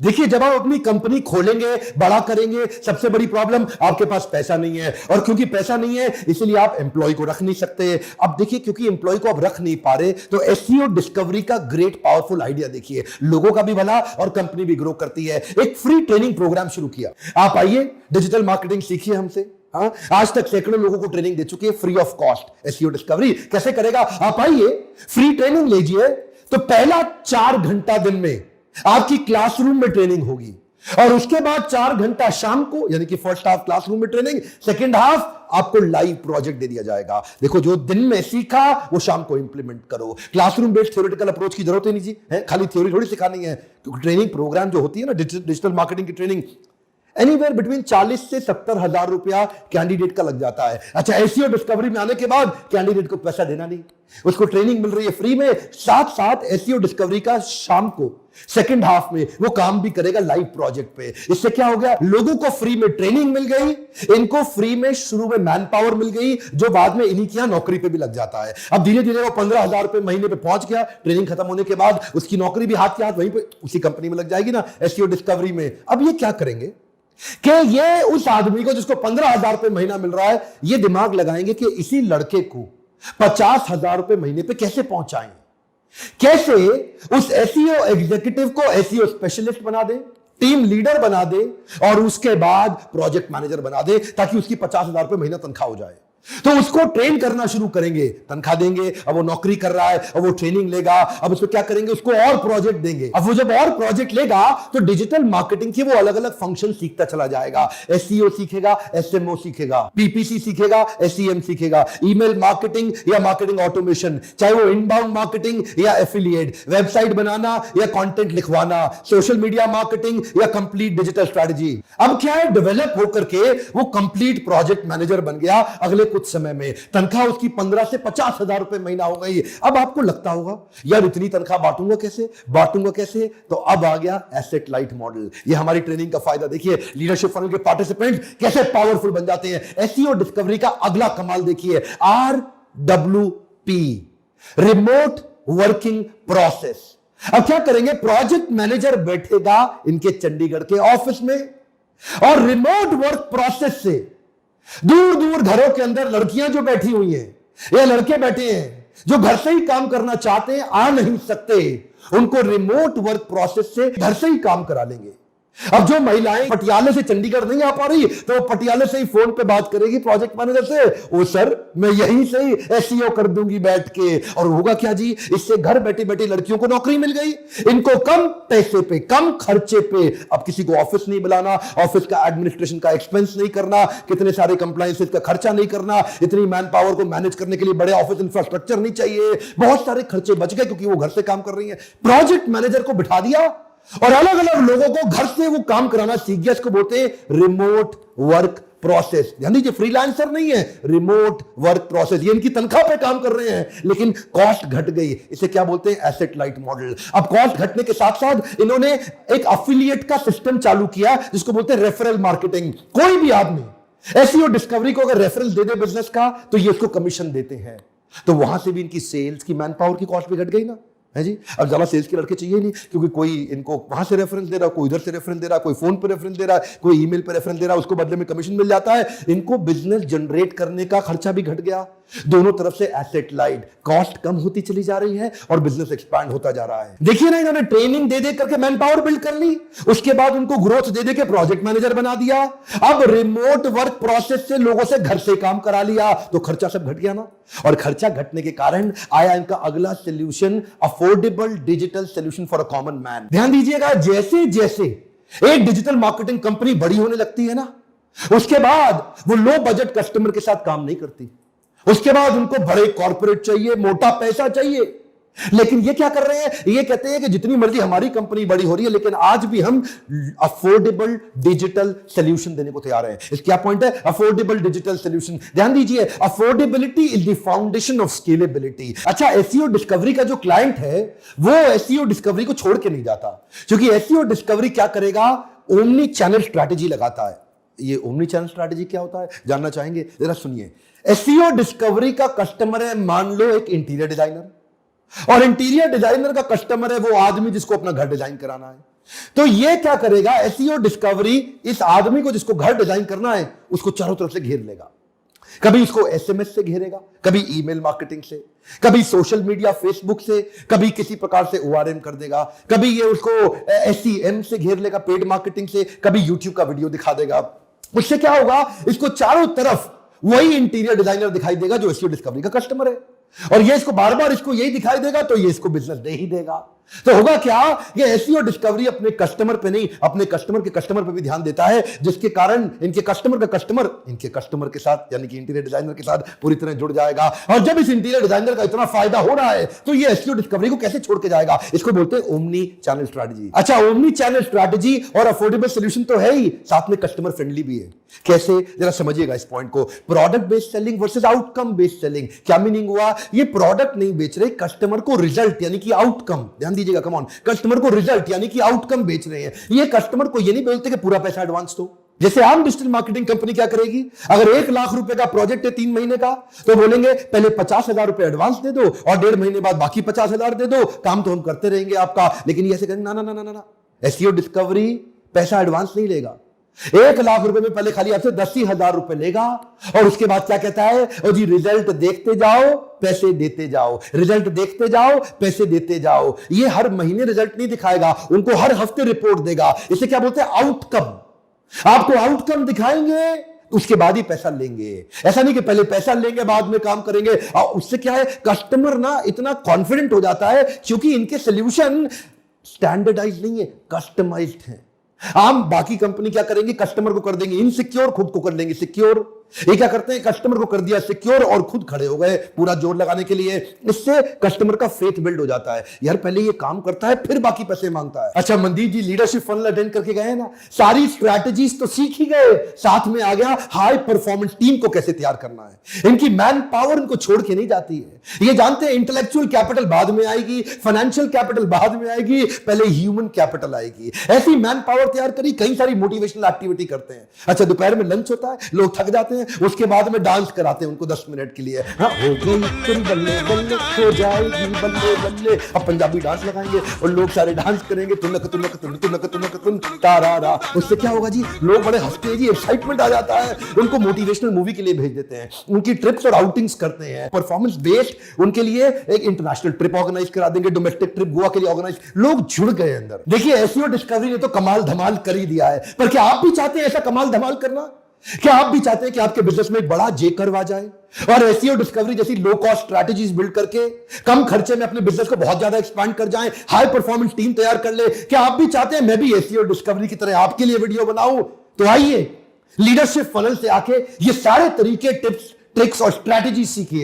देखिए, जब आप अपनी कंपनी खोलेंगे, बड़ा करेंगे, सबसे बड़ी प्रॉब्लम आपके पास पैसा नहीं है, और क्योंकि पैसा नहीं है इसलिए आप एम्प्लॉय को रख नहीं सकते। अब देखिए, क्योंकि एम्प्लॉय को आप रख नहीं पा रहे, तो एसईओ डिस्कवरी का ग्रेट पावरफुल आइडिया देखिए, लोगों का भी भला और कंपनी भी ग्रो करती है। एक फ्री ट्रेनिंग प्रोग्राम शुरू किया, आप आइए डिजिटल मार्केटिंग सीखिए हमसे। हाँ, आज तक सैकड़ों लोगों को ट्रेनिंग दे चुकी है free of cost. SEO discovery कैसे करेगा, आप आइए फ्री ट्रेनिंग लीजिए। तो पहला 4 घंटा दिन में आपकी क्लासरूम में ट्रेनिंग होगी, और उसके बाद 4 घंटा शाम को, यानी कि फर्स्ट हाफ क्लासरूम में ट्रेनिंग, सेकंड हाफ आपको लाइव प्रोजेक्ट दे दिया जाएगा। देखो, जो दिन में सीखा वो शाम को इंप्लीमेंट करो। क्लासरूम बेस्ड थ्योरेटिकल अप्रोच की जरूरत ही नहीं जी, है खाली थ्योरी थोड़ी सिखानी है, क्योंकि ट्रेनिंग प्रोग्राम जो होती है ना डिजिटल मार्केटिंग की ट्रेनिंग, एनीवेयर बिटवीन 40 से 70 हजार रुपया कैंडिडेट का लग जाता है। अच्छा, एसईओ डिस्कवरी में आने के बाद कैंडिडेट को पैसा देना नहीं, उसको ट्रेनिंग मिल रही है फ्री में। साथ साथ एसईओ डिस्कवरी का शाम को सेकंड हाफ में वो काम भी करेगा लाइव प्रोजेक्ट पे। इससे क्या हो गया, लोगों को फ्री में ट्रेनिंग मिल गई, इनको फ्री में शुरू में मैन पावर मिल गई, जो बाद में इन्हीं की यहां नौकरी पे भी लग जाता है। अब धीरे धीरे वो 15,000 रुपए महीने पे पहुंच गया, ट्रेनिंग खत्म होने के बाद उसकी नौकरी भी हाथ के हाथ वहीं पे उसी कंपनी में लग जाएगी ना, एसईओ डिस्कवरी में। अब ये क्या करेंगे कि ये उस आदमी को जिसको 15,000 रुपए महीना मिल रहा है, ये दिमाग लगाएंगे कि इसी लड़के को 50,000 रुपए महीने पे कैसे पहुंचाएं, कैसे उस एसईओ एग्जीक्यूटिव को एसईओ स्पेशलिस्ट बना दे, टीम लीडर बना दे, और उसके बाद प्रोजेक्ट मैनेजर बना दे, ताकि उसकी 50,000 रुपए महीना तनख्वाह हो जाए। तो उसको ट्रेन करना शुरू करेंगे, तनख्वाह देंगे। अब वो नौकरी कर रहा है, अब वो ट्रेनिंग लेगा, अब उसको क्या करेंगे, उसको और प्रोजेक्ट देंगे। अब वो जब और प्रोजेक्ट लेगा तो डिजिटल मार्केटिंग के वो अलग अलग फंक्शन सीखता चला जाएगा। एसईओ सीखेगा, एसएमओ सीखेगा, पीपीसी सीखेगा, एसईएम सीखेगा, ईमेल मार्केटिंग या मार्केटिंग ऑटोमेशन, चाहे वो इनबाउंड मार्केटिंग या एफिलिएट, वेबसाइट बनाना या कंटेंट लिखवाना, सोशल मीडिया मार्केटिंग या कंप्लीट डिजिटल स्ट्रैटेजी। अब क्या है, डेवलप होकर के वो कंप्लीट प्रोजेक्ट मैनेजर बन गया। अगले कुछ समय में तनख्वाह उसकी 15 से 50,000 रुपए महीना हो गई। अब आपको लगता होगा, यार इतनी तनख्वाह बांटूंगा कैसे, तो अब आ गया एसेट लाइट मॉडल। ये हमारी ट्रेनिंग का फायदा देखिए, लीडरशिप फनल के पार्टिसिपेंट कैसे पावरफुल बन जाते हैं। एसईओ डिस्कवरी का अगला कमाल देखिए, RWP, रिमोट वर्किंग प्रोसेस। अब क्या करेंगे, प्रोजेक्ट मैनेजर बैठेगा इनके चंडीगढ़ के ऑफिस में, और रिमोट वर्क प्रोसेस से दूर दूर घरों के अंदर लड़कियां जो बैठी हुई हैं या लड़के बैठे हैं जो घर से ही काम करना चाहते हैं, आ नहीं सकते, उनको रिमोट वर्क प्रोसेस से घर से ही काम करा लेंगे। अब जो महिलाएं पटियाले से चंडीगढ़ नहीं आ पा रही, तो वो पटियाले से ही फोन पे बात करेगी प्रोजेक्ट मैनेजर से, ओ सर मैं यहीं से ही एसईओ कर दूंगी बैठ के। और होगा क्या जी, इससे घर बैठे बैठे लड़कियों को नौकरी मिल गई, इनको कम पैसे पे, कम खर्चे पे, अब किसी को ऑफिस नहीं बुलाना, ऑफिस का एडमिनिस्ट्रेशन का एक्सपेंस नहीं करना, कितने सारे कंप्लायंसेस का खर्चा नहीं करना, इतनी मैन पावर को मैनेज करने के लिए बड़े ऑफिस इंफ्रास्ट्रक्चर नहीं चाहिए, बहुत सारे खर्चे बच गए क्योंकि वो घर से काम कर रही है। प्रोजेक्ट मैनेजर को बिठा दिया और अलग अलग लोगों को घर से वो काम कराना सीख गया। इसको बोलते हैं रिमोट वर्क प्रोसेस। ध्यान दीजिए, फ्रीलांसर नहीं है, रिमोट वर्क प्रोसेस। ये इनकी तनख्वाह पे काम कर रहे हैं, लेकिन कॉस्ट घट गई। इसे क्या बोलते हैं, एसेट लाइट मॉडल। अब कॉस्ट घटने के साथ साथ इन्होंने एक अफिलिएट का सिस्टम चालू किया, जिसको बोलते हैं रेफरल मार्केटिंग। कोई भी आदमी एसईओ डिस्कवरी को अगर रेफरेंस दे दे बिजनेस का, तो ये उसको कमीशन देते हैं। तो वहां से भी इनकी सेल्स की, मैन पावर की कॉस्ट भी घट गई ना, है जी। अब ज्यादा सेल्स के लड़के चाहिए नहीं, क्योंकि कोई इनको वहां से रेफरेंस दे रहा है, कोई इधर से रेफरेंस दे रहा है, कोई फोन पे रेफरेंस दे रहा है, कोई ईमेल पे रेफरेंस दे रहा है, उसको बदले में कमीशन मिल जाता है। इनको बिजनेस जनरेट करने का खर्चा भी घट गया। दोनों तरफ से एसेट लाइट, कॉस्ट कम होती चली जा रही है और बिजनेस एक्सपैंड होता जा रहा है। देखिए ना, इन्होंने ट्रेनिंग दे दे करके मैन पावर बिल्ड कर ली, उसके बाद उनको ग्रोथ दे दे के प्रोजेक्ट मैनेजर बना दिया। अब रिमोट वर्क प्रोसेस से लोगों से घर से काम करा लिया, तो खर्चा सब घट गया ना। और खर्चा घटने के कारण आया इनका अगला solution, affordable digital solution for a common man. ध्यान दीजिएगा, जैसे जैसे एक डिजिटल मार्केटिंग कंपनी बड़ी होने लगती है ना, उसके बाद वो लो बजट कस्टमर के साथ काम नहीं करती। उसके बाद उनको बड़े कॉर्पोरेट चाहिए, मोटा पैसा चाहिए। लेकिन ये क्या कर रहे हैं, ये कहते हैं कि जितनी मर्जी हमारी कंपनी बड़ी हो रही है, लेकिन आज भी हम अफोर्डेबल डिजिटल सोल्यूशन देने को तैयार हैं। इसका क्या पॉइंट है, अफोर्डेबल डिजिटल सोल्यूशन। ध्यान दीजिए, affordability is the foundation of scalability. अच्छा, एसईओ डिस्कवरी का जो क्लाइंट है वो एसईओ डिस्कवरी को छोड़ के नहीं जाता, क्योंकि एसईओ डिस्कवरी क्या करेगा, ओमनी चैनल स्ट्रैटेजी लगाता है। ये ओमनी चैनल स्ट्रैटेजी क्या होता है, जानना चाहेंगे, जरा सुनिए। एसईओ डिस्कवरी का कस्टमर है, मान लो एक इंटीरियर डिजाइनर, और इंटीरियर डिजाइनर का कस्टमर है वो आदमी जिसको अपना घर डिजाइन कराना है। तो ये क्या करेगा, एसईओ डिस्कवरी इस आदमी को जिसको घर डिजाइन करना है उसको चारों तरफ से घेर लेगा। कभी इसको एसएमएस से घेरेगा, कभी ईमेल मार्केटिंग से, कभी सोशल मीडिया फेसबुक से, कभी किसी प्रकार से ओआरएम कर देगा, कभी ये उसको एसईएम से घेर लेगा, पेड मार्केटिंग से, कभी यूट्यूब का वीडियो दिखा देगा। उससे क्या होगा, इसको चारों तरफ वही इंटीरियर डिजाइनर दिखाई देगा जो एसईओ डिस्कवरी का कस्टमर है, और ये इसको बार बार इसको यही दिखाई देगा तो ये इसको बिजनेस दे ही देगा। तो होगा क्या, ये एसईओ डिस्कवरी अपने कस्टमर पे नहीं, अपने कस्टमर के कस्टमर पे भी ध्यान देता है, जिसके कारण इनके कस्टमर का कस्टमर इनके कस्टमर के साथ यानी कि इंटीरियर डिजाइनर के साथ पूरी तरह जुड़ जाएगा। और जब इस इंटीरियर डिजाइनर का इतना फायदा हो रहा है तो ये एसईओ डिस्कवरी को कैसे छोड़ के जाएगा। इसको बोलते हैं ओमनी चैनल स्ट्रैटेजी। अच्छा, ओमनी चैनल स्ट्रैटेजी और अफोर्डेबल सॉल्यूशन तो है ही, साथ में कस्टमर फ्रेंडली भी है। कैसे, जरा समझिएगा इस पॉइंट को। Product based selling versus outcome based selling. क्या मीनिंग हुआ, ये प्रोडक्ट नहीं बेच रहे, कस्टमर को रिजल्ट यानी कि आउटकम, ध्यान दीजिएगा, कम ऑन, कस्टमर को रिजल्ट यानी कि आउटकम बेच रहे हैं। ये कस्टमर को ये नहीं बोलते कि पूरा पैसा एडवांस दो। जैसे आम डिजिटल मार्केटिंग कंपनी क्या करेगी, अगर 1 लाख रुपए का प्रोजेक्ट है 3 महीने का, तो बोलेंगे पहले 50,000 रुपए एडवांस दे दो और 1.5 महीने बाद बाकी 50,000 दे दो, काम तो हम करते रहेंगे आपका। लेकिन ये ऐसे कहेंगे, ना ना ना ना ना, एसईओ डिस्कवरी पैसा एडवांस नहीं लेगा। 1 लाख रुपए में पहले खाली आपसे 10,000 रुपए लेगा और उसके बाद क्या कहता है, और जी रिजल्ट देखते जाओ पैसे देते जाओ, रिजल्ट देखते जाओ पैसे देते जाओ। ये हर महीने रिजल्ट नहीं दिखाएगा, उनको हर हफ्ते रिपोर्ट देगा। इसे क्या बोलते हैं, आउटकम। आपको आउटकम दिखाएंगे उसके बाद ही पैसा लेंगे। ऐसा नहीं कि पहले पैसा लेंगे बाद में काम करेंगे। और उससे क्या है, कस्टमर ना इतना कॉन्फिडेंट हो जाता है क्योंकि इनके सोल्यूशन स्टैंडर्डाइज नहीं है, कस्टमाइज्ड है। आम बाकी कंपनी क्या करेंगे, कस्टमर को कर देंगे इनसिक्योर, खुद को कर लेंगे सिक्योर। ये क्या करते हैं, कस्टमर को कर दिया सिक्योर और खुद खड़े हो गए पूरा जोर लगाने के लिए। इससे कस्टमर का फेथ बिल्ड हो जाता है, यार पहले ये काम करता है फिर बाकी पैसे मांगता है। अच्छा, मनदीप जी लीडरशिप फनल अटेंड करके गए ना, सारी स्ट्रैटेजीज तो सीख ही गए, साथ में आ गया हाई परफॉर्मेंस टीम को कैसे तैयार करना है। इनकी मैन पावर इनको छोड़ के नहीं जाती है। ये जानते हैं इंटेलेक्चुअल कैपिटल बाद में आएगी, फाइनेंशियल कैपिटल बाद में आएगी, पहले ह्यूमन कैपिटल आएगी। ऐसी मैन पावर तैयार करी, कई सारी मोटिवेशनल एक्टिविटी करते हैं। अच्छा, दोपहर में लंच होता है, लोग थक जाते हैं, उसके बाद में डांस कराते हैं उनको 10 मिनट के लिए। हाँ, हो गई तुम बल्ले बल्ले, हो जाएगी बल्ले बल्ले। अब पंजाबी डांस लगाएंगे और लोग सारे डांस करेंगे, तुनक तुनक तुन तुनक तुनक तुन तारारा। उससे क्या होगा जी, लोग बड़े हंसते हैं जी, एक्साइटमेंट आ जाता है। उनको मोटिवेशनल मूवी के लिए भेज देते हैं, उनकी ट्रिप्स और आउटिंग्स करते हैं, परफॉर्मेंस बेस्ड उनके लिए एक इंटरनेशनल ट्रिप ऑर्गेनाइज करा देंगे, डोमेस्टिक ट्रिप गोवा के लिए ऑर्गेनाइज। लोग जुड़ गए अंदर। देखिए, एसईओ डिस्कवरी ने तो कमाल धमाल कर ही दिया है, पर क्या आप भी चाहते हैं ऐसा कमाल धमाल करना? क्या आप भी चाहते हैं कि आपके बिजनेस में एक बड़ा जे कर्व आ जाए और एसईओ डिस्कवरी जैसी लो कॉस्ट स्ट्रैटेजीज बिल्ड करके कम खर्चे में अपने बिजनेस को बहुत ज्यादा एक्सपांड कर जाएं, हाई परफॉर्मेंस टीम तैयार कर ले? क्या आप भी चाहते हैं मैं भी एसईओ डिस्कवरी की तरह आपके लिए वीडियो बनाऊं? तो आइए लीडरशिप फनल से आके ये सारे तरीके, टिप्स, ट्रिक्स और स्ट्रैटेजी सीखिए।